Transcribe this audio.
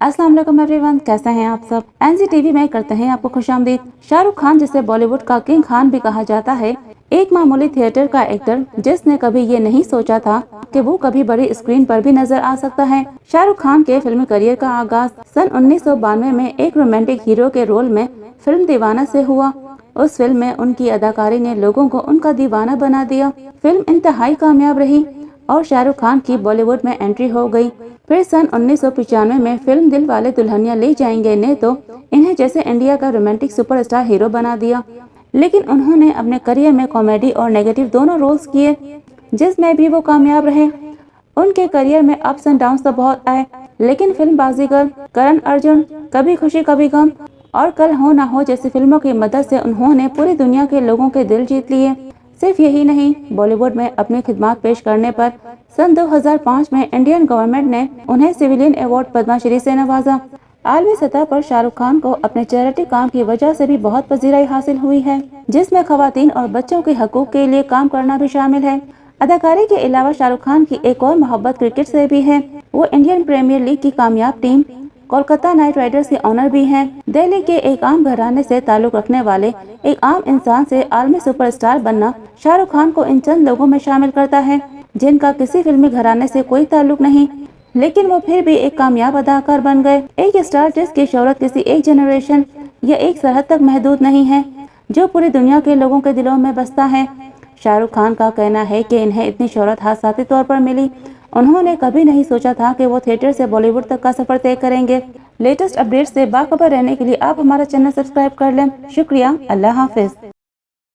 अस्सलाम वालेकुम एवरीवन, कैसे हैं आप सब। एनसीटीवी में करते हैं आपको खुशामदीद। शाहरुख खान, जिसे बॉलीवुड का किंग खान भी कहा जाता है, एक मामूली थिएटर का एक्टर जिसने कभी ये नहीं सोचा था कि वो कभी बड़ी स्क्रीन पर भी नजर आ सकता है। शाहरुख खान के फिल्मी करियर का आगाज सन 1992 में एक रोमांटिक हीरो के रोल में फिल्म दीवाना से हुआ। उस फिल्म में उनकी अदाकारी ने लोगों को उनका दीवाना बना दिया। फिल्म इंतहाई कामयाब रही और शाहरुख खान की बॉलीवुड में एंट्री हो गई। फिर सन 1995 में फिल्म दिल वाले दुल्हनिया ले जाएंगे ने तो इन्हें जैसे इंडिया का रोमांटिक सुपरस्टार हीरो बना दिया। लेकिन उन्होंने अपने करियर में कॉमेडी और नेगेटिव दोनों रोल्स किए, जिसमें भी वो कामयाब रहे। उनके करियर में अप्स एंड डाउन्स तो बहुत आए, लेकिन फिल्म बाजीगर, करण अर्जुन, कभी खुशी कभी गम और कल हो ना हो जैसी फिल्मों की मदद से उन्होंने पूरी दुनिया के लोगों के दिल जीत लिए। सिर्फ यही नहीं, बॉलीवुड में अपनी खिदमत पेश करने पर सन 2005 में इंडियन गवर्नमेंट ने उन्हें सिविलियन अवार्ड पद्मश्री से नवाजा। आलमी सतह पर शाहरुख खान को अपने चैरिटी काम की वजह से भी बहुत पजीराई हासिल हुई है, जिसमें खवातीन और बच्चों के हकूक के लिए काम करना भी शामिल है। अदाकारी के अलावा शाहरुख खान की एक और मोहब्बत क्रिकेट से भी है। वो इंडियन प्रीमियर लीग की कामयाब टीम कोलकाता नाइट राइडर्स के ऑनर भी हैं। दिल्ली के एक आम घराने से ताल्लुक रखने वाले एक आम इंसान से आलमी सुपरस्टार बनना शाहरुख खान को इन चंद लोगों में शामिल करता है जिनका किसी फिल्मी घराने से कोई ताल्लुक नहीं, लेकिन वो फिर भी एक कामयाब अदाकार बन गए। एक स्टार जिसकी शोहरत किसी एक जनरेशन या एक सरहद तक महदूद नहीं है, जो पूरी दुनिया के लोगों के दिलों में बसता है। शाहरुख खान का कहना है कि इन्हें इतनी शोहरत हादसाती तौर पर मिली। उन्होंने कभी नहीं सोचा था कि वो थिएटर से बॉलीवुड तक का सफर तय करेंगे। लेटेस्ट अपडेट से बाखबर रहने के लिए आप हमारा चैनल सब्सक्राइब कर लें। शुक्रिया। अल्लाह हाफिज।